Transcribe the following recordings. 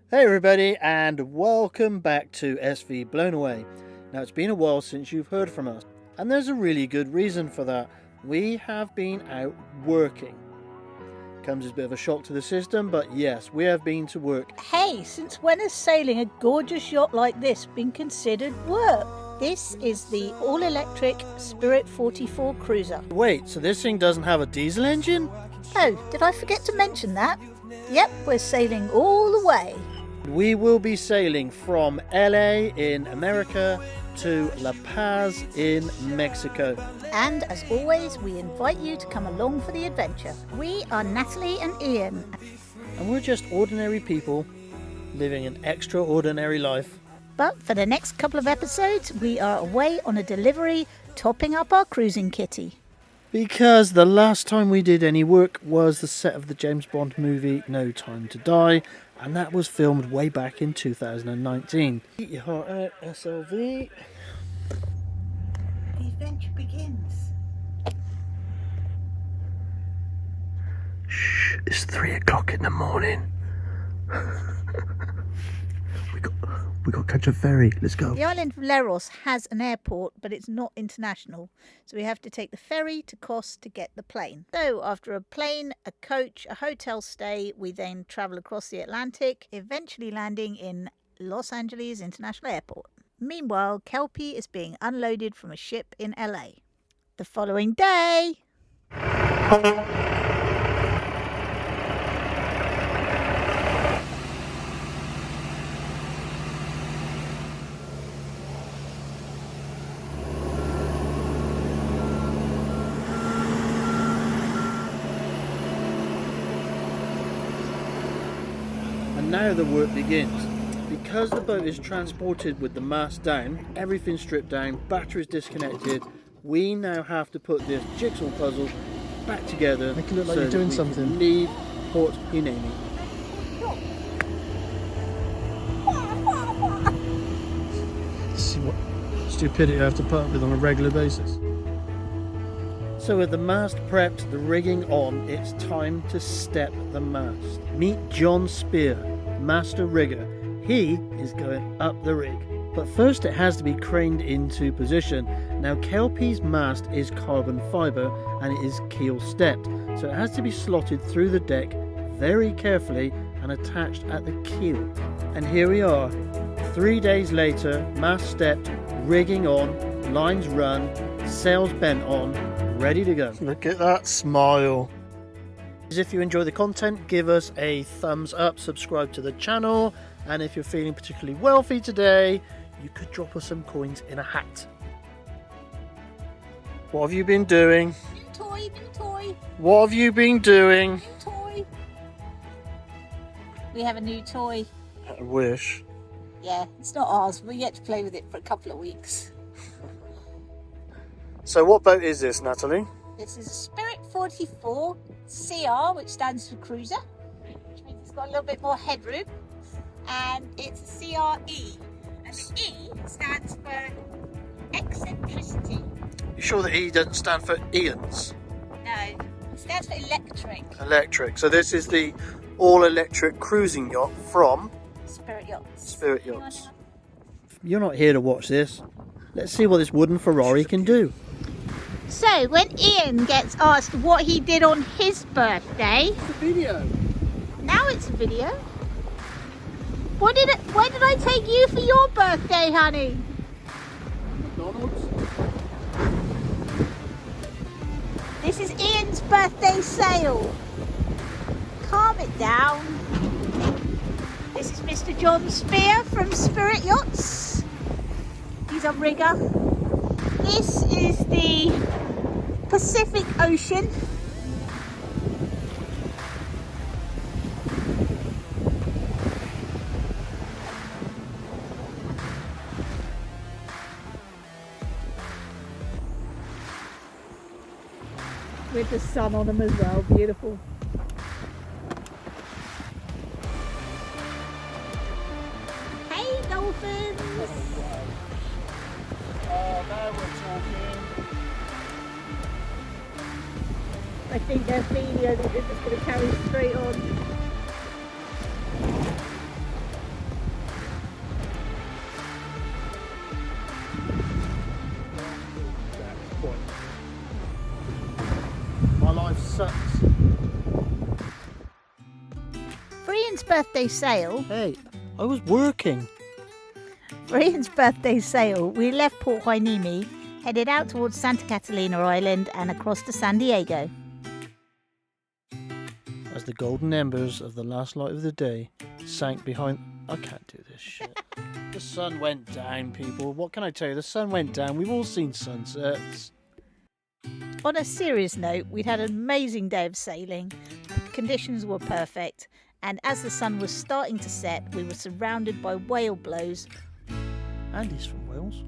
Hey everybody, and welcome back to SV Blown Away. Now it's been a while since you've heard from us, and there's a really good reason for that. We have been out working. Comes as a bit of a shock to the system, but yes, we have been to work. Hey, since when has sailing a gorgeous yacht like this been considered work? This is the all-electric Spirit 44 cruiser. Wait, so this thing doesn't have a diesel engine? Oh, did I forget to mention that? Yep, we're sailing all the way. We will be sailing from LA in America to La Paz in Mexico. And as always, we invite you to come along for the adventure. We are Natalie and Ian. And we're just ordinary people living an extraordinary life. But for the next couple of episodes, we are away on a delivery, topping up our cruising kitty. Because the last time we did any work was the set of the James Bond movie No Time to Die, and that was filmed way back in 2019. Eat your heart out, SLV. The adventure begins. Shh, it's 3 o'clock in the morning. We got to catch a ferry. Let's go. The island of Leros has an airport, but it's not international, so we have to take the ferry to Kos to get the plane. So after a plane, a coach, a hotel stay, we then travel across the Atlantic, eventually landing in Los Angeles International Airport. Meanwhile, Kelpie is being unloaded from a ship in LA. The following day... And now the work begins. Because the boat is transported with the mast down, everything stripped down, batteries disconnected, we now have to put this jigsaw puzzle back together. Make it look like so you're doing that we can something. leave Port Hueneme. See what stupidity I have to put up with on a regular basis. So with the mast prepped, the rigging on, it's time to step the mast. Meet John Spear, master rigger. He is going up the rig. But first it has to be craned into position. Now Kelpie's mast is carbon fibre and it is keel stepped. So it has to be slotted through the deck very carefully and attached at the keel. And here we are, 3 days later, mast stepped, rigging on, lines run, sails bent on, ready to go. Look at that smile. If you enjoy the content, give us a thumbs up, subscribe to the channel, and if you're feeling particularly wealthy today, you could drop us some coins in a hat. What have you been doing? New toy. What have you been doing? New toy. We have a new toy. I wish. Yeah, it's not ours. We get to play with it for a couple of weeks. So what boat is this, Natalie? This is a Spirit 44 CR, which stands for cruiser, which means it's got a little bit more headroom, and it's a CRE, and the E stands for eccentricity. You sure the E doesn't stand for Ian's? No, it stands for electric. Electric. So this is the all-electric cruising yacht from Spirit Yachts. Spirit Yachts. You're not here to watch this. Let's see what this wooden Ferrari can do. So, when Ian gets asked what he did on his birthday, It's a video. now it's a video. Where did I take you for your birthday, honey? McDonald's. This is Ian's birthday sail. Calm it down. This is Mr. John Spear from Spirit Yachts. He's a rigger. This is the Pacific Ocean. With the sun on them as well, beautiful. Hey dolphins! Oh, now we're talking. I think their video that they're just going to carry straight on. birthday sail, Hey, I was working. for Ian's birthday sail, we left Port Hueneme, headed out towards Santa Catalina Island and across to San Diego. As the golden embers of the last light of the day sank behind... I can't do this shit. The sun went down, people. What can I tell you? The sun went down. We've all seen sunsets. On a serious note, we'd had an amazing day of sailing. The conditions were perfect, and as the sun was starting to set, we were surrounded by whale blows. Andy's from Wales.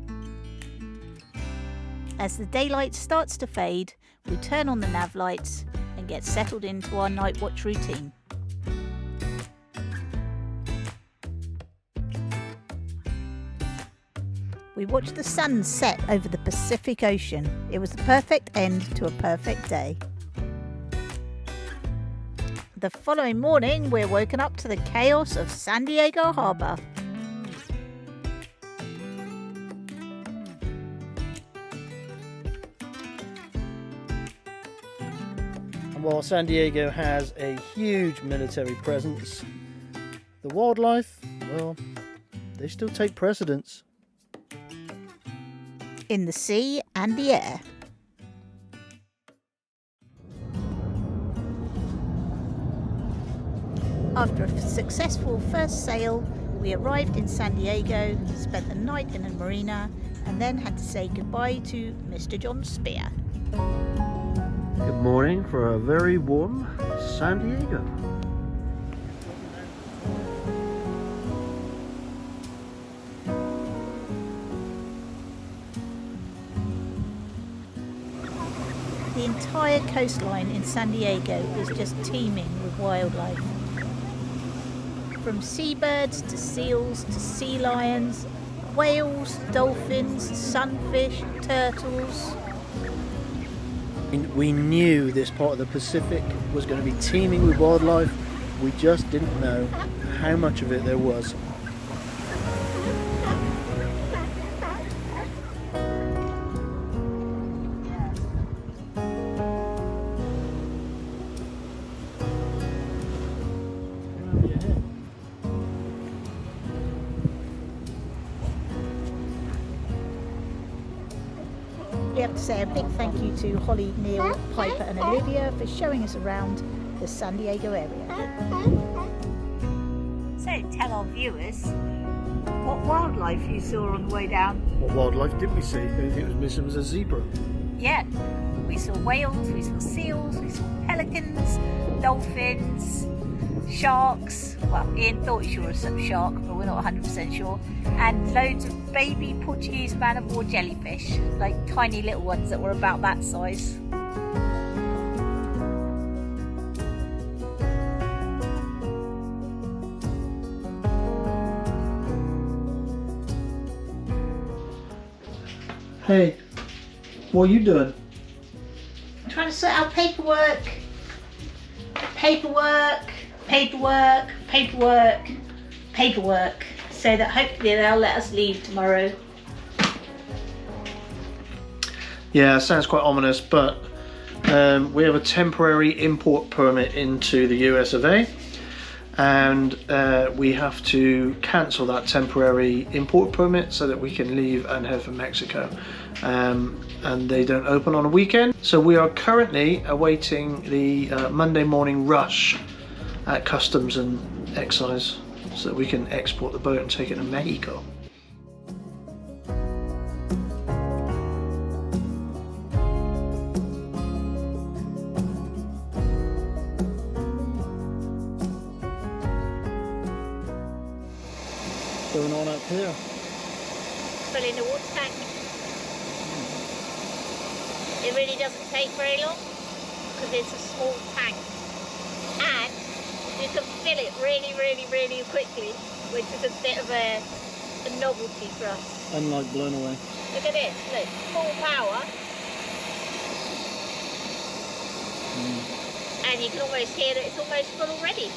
As the daylight starts to fade, we turn on the nav lights and get settled into our night watch routine. We watched the sun set over the Pacific Ocean. It was the perfect end to a perfect day. The following morning, we're woken up to the chaos of San Diego Harbor. And while San Diego has a huge military presence, the wildlife, well, they still take precedence. In the sea and the air. After a successful first sail, we arrived in San Diego, spent the night in a marina, and then had to say goodbye to Mr. John Spear. Good morning for a very warm San Diego. The entire coastline in San Diego is just teeming with wildlife. From seabirds to seals to sea lions, whales, dolphins, sunfish, turtles. We knew this part of the Pacific was going to be teeming with wildlife. We just didn't know how much of it there was. We have to say a big thank you to Holly, Neil, Piper and Olivia for showing us around the San Diego area. So tell our viewers what wildlife you saw on the way down. What wildlife did we see? The only thing that was missing was a zebra. Yeah, we saw whales, we saw seals, we saw pelicans, dolphins, sharks. Well, Ian thought he saw some shark, but we're not 100% sure. And loads of baby Portuguese man-of-war jellyfish, like tiny little ones that were about that size. Hey, what are you doing? I'm trying to sort out paperwork, so that hopefully they'll let us leave tomorrow. Yeah, sounds quite ominous, but we have a temporary import permit into the US of A, and we have to cancel that temporary import permit so that we can leave and head for Mexico. And they don't open on a weekend, so we are currently awaiting the Monday morning rush at Customs and Excise so that we can export the boat and take it to Mexico. What's going on up here? Filling the water tank. It really doesn't take very long because it's a small tank, and you can fill it really quickly, which is a bit of a novelty for us. Unlike blown away. Look at this, look, full power, and you can almost hear that it's almost full already.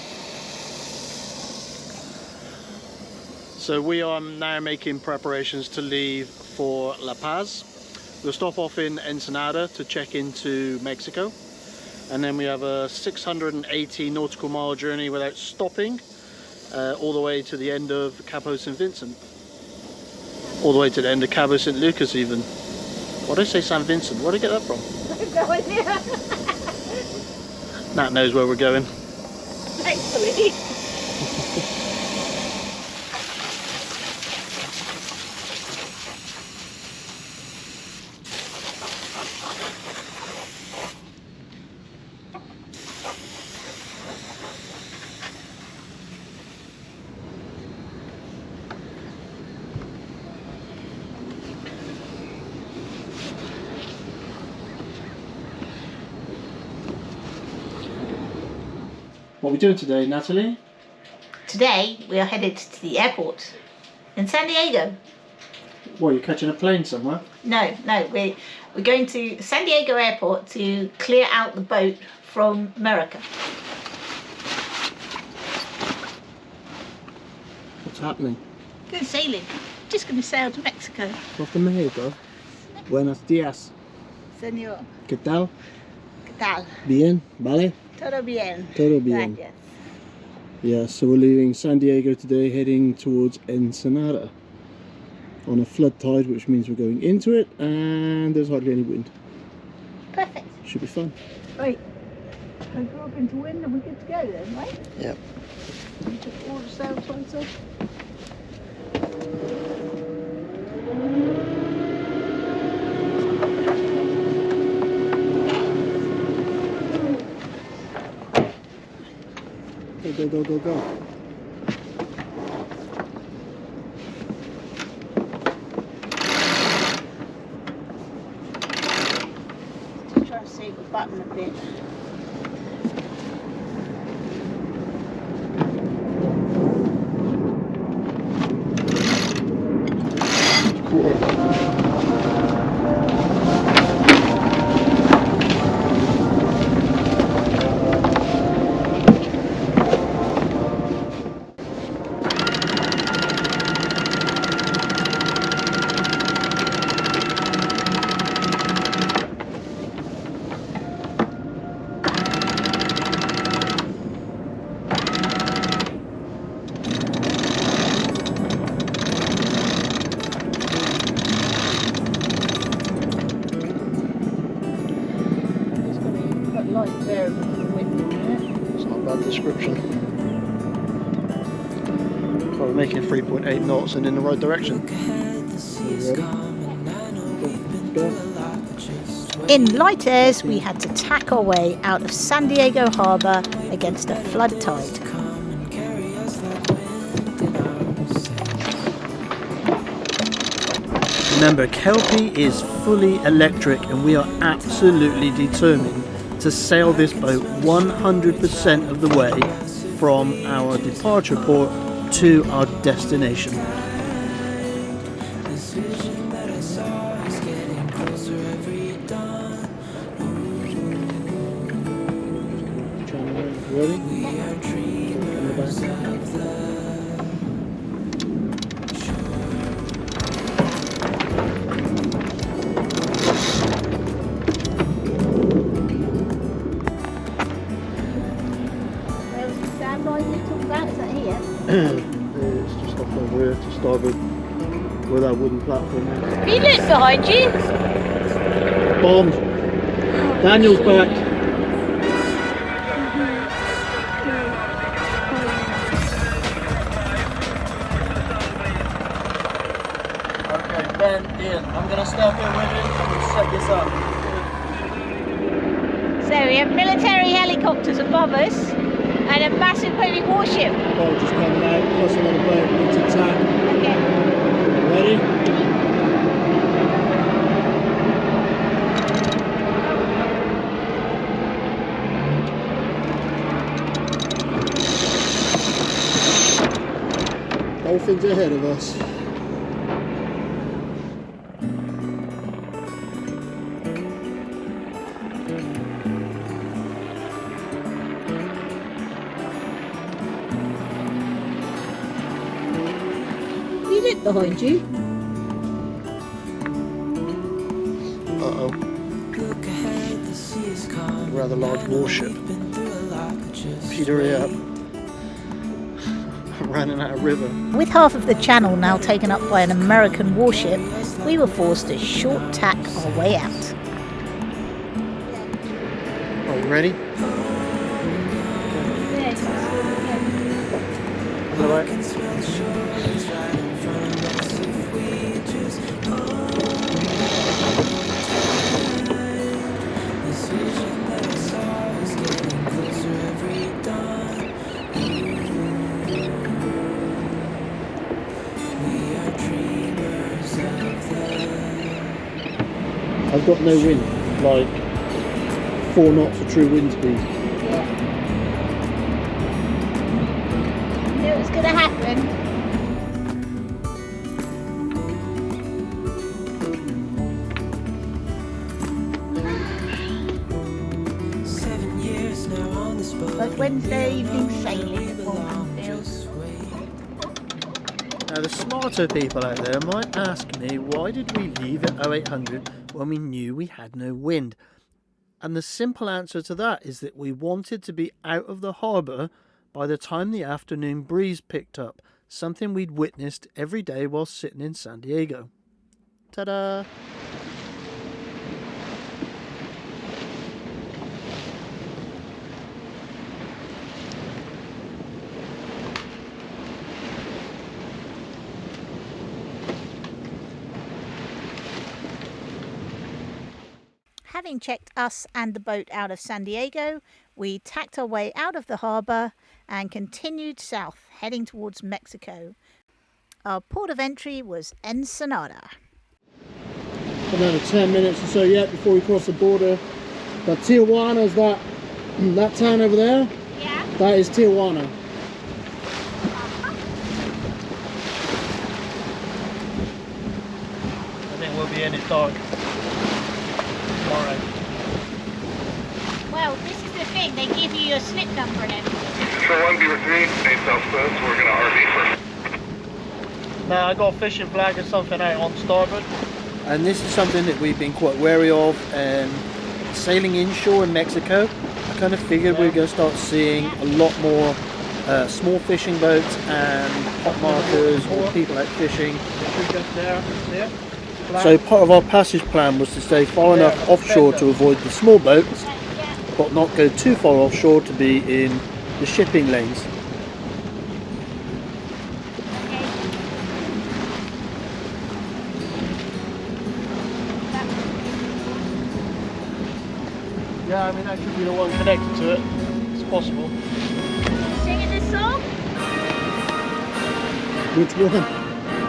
So we are now making preparations to leave for La Paz. We'll stop off in Ensenada to check into Mexico, and then we have a 680 nautical mile journey without stopping all the way to the end of Cabo St. Vincent. All the way to the end of Cabo St. Lucas even. Why did I say St. Vincent? Where did I get that from? I have no idea. Nat knows where we're going. Thankfully. What are we doing today, Natalie? Today we are headed to the airport in San Diego. What, you're catching a plane somewhere? No, we're going to San Diego Airport to clear out the boat from America. What's happening? Good sailing. Just going to sail to Mexico. Off to Mexico. Buenos días. Señor, ¿Qué tal? ¿qué tal? Bien, vale? Todo bien. Todo bien. Gracias. Yeah, so we're leaving San Diego today, heading towards Ensenada on a flood tide, which means we're going into it, and there's hardly any wind. Perfect. Should be fun. Right. I go up into wind and we're good to go then, right? Yep. You took all the sail sides off. Go, go, go, go. Just try to save the button a bit. It's not a bad description. Well, we're making 3.8 knots and in the right direction. Are you ready? Go. In light airs, we had to tack our way out of San Diego Harbour against a flood tide. Remember, Kelpie is fully electric and we are absolutely determined to sail this boat 100% of the way from our departure port to our destination. Ready? Where's the standby we talked about? Is that here? It's just off over here to starboard where that wooden platform is. Have you looked behind you? Bombed! Daniel's back! Okay, Ben, Ian, I'm going to stay up here with you and we'll set this up. So we have military helicopters above us and a massive heavy warship. Boat just coming out, plus another boat, we need to tack. Okay. Ready? Dolphins ahead of us. You look behind you. Uh-oh. Rather large warship. Peter it up. running out of river. With half of the channel now taken up by an American warship, we were forced to short tack our way out. Are we ready? I've got no wind, like 4 knots of true wind speed. Knew it was going to happen. Like Wednesday evening sailing at Morganfield. Now the smarter people out there might ask me, why did we leave at 0800 when we knew we had no wind? And the simple answer to that is that we wanted to be out of the harbour by the time the afternoon breeze picked up, something we'd witnessed every day while sitting in San Diego. Ta-da! Having checked us and the boat out of San Diego, we tacked our way out of the harbour and continued south, heading towards Mexico. Our port of entry was Ensenada. Another 10 minutes or so yet before we cross the border. But Tijuana is that town over there? Yeah. That is Tijuana. I think we'll be in it dark. Alright. Well, this is the thing, they give you your slip number and everything. So 103, 8 southwest, we're gonna RV first. Now I got a fishing flag or something out on starboard. And this is something that we've been quite wary of. Sailing inshore in Mexico, I kind of figured we were going to start seeing a lot more small fishing boats and hot markers or people out fishing. So part of our passage plan was to stay far enough offshore to avoid the small boats, but not go too far offshore to be in the shipping lanes. Yeah, I mean that could be the one connected to it. It's possible. Singing this song? Which one?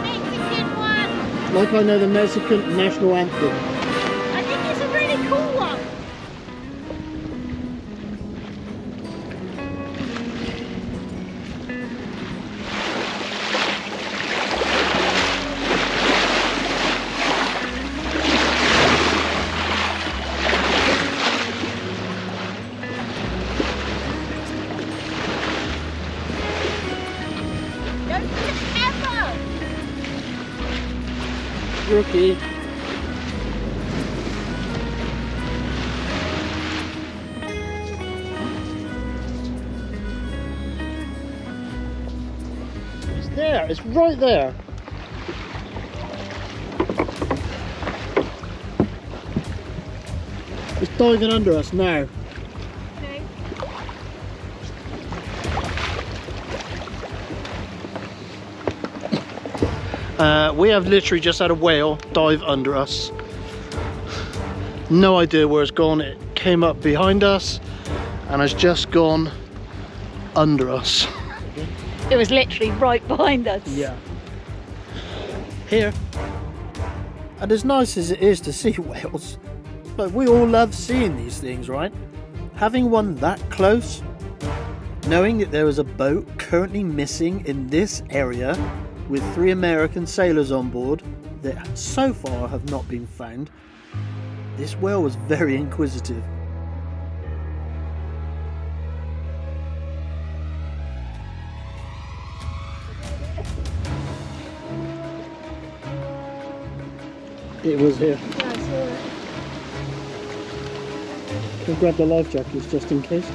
Mexican one! Like I know the Mexican national anthem. I think it's a really cool one. Don't put the camera! Rookie. It's there, it's right there. It's diving under us now. Okay. We have literally just had a whale dive under us. No idea where it's gone. It came up behind us and has just gone under us. It was literally right behind us. Yeah. Here. And as nice as it is to see whales, but we all love seeing these things, right? Having one that close, knowing that there is a boat currently missing in this area with 3 American sailors on board that so far have not been found, this whale was very inquisitive. It was here. Yeah, I saw it. We'll grab the life jackets just in case.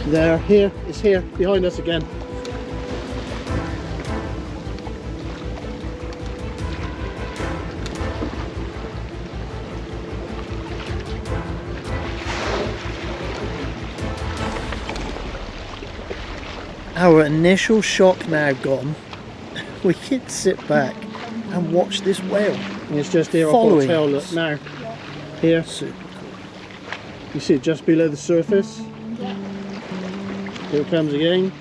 There, here, it's here, behind us again. Our initial shock now gone, we can sit back and watch this whale. And it's just here off our Following tail, look, us. now. Here, Super you see it just below the surface. Here it comes again.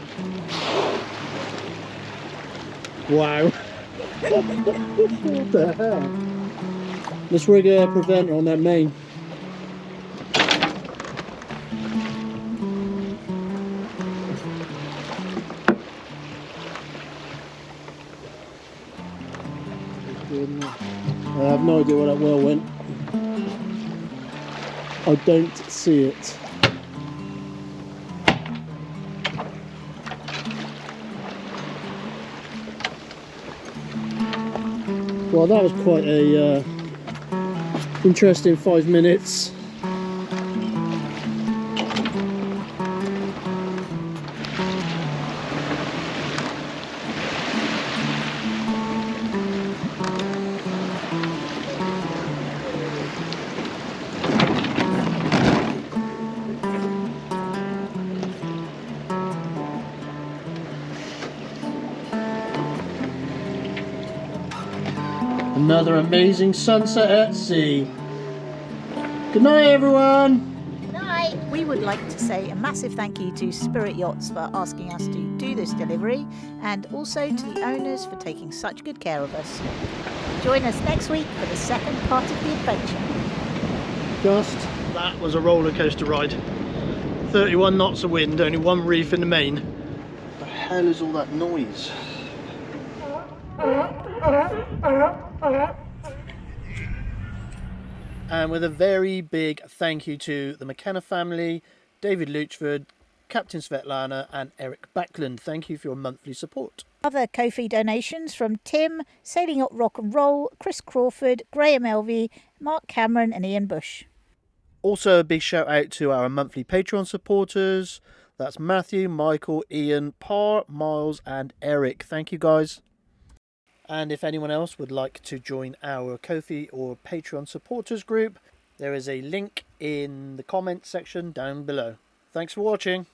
Wow. What the hell? Let's rig a preventer on that main. I have no idea where that whale went. I don't see it. Well, that was quite a interesting 5 minutes. Another amazing sunset at sea. Good night, everyone. We would like to say a massive thank you to Spirit Yachts for asking us to do this delivery, and also to the owners for taking such good care of us. Join us next week for the second part of the adventure. Just That was a roller coaster ride. 31 knots of wind, only one reef in the main. the hell is all that noise? And with a very big thank you to the McKenna family, David Luchford, Captain Svetlana and Eric Backlund. Thank you for your monthly support. Other Ko-fi donations from Tim, Sailing Yacht Rock and Roll, Chris Crawford, Graham Elvey, Mark Cameron and Ian Bush. Also a big shout out to our monthly Patreon supporters. That's Matthew, Michael, Ian, Parr, Miles and Eric. Thank you guys. And if anyone else would like to join our Ko-fi or Patreon supporters group, there is a link in the comments section down below. Thanks for watching.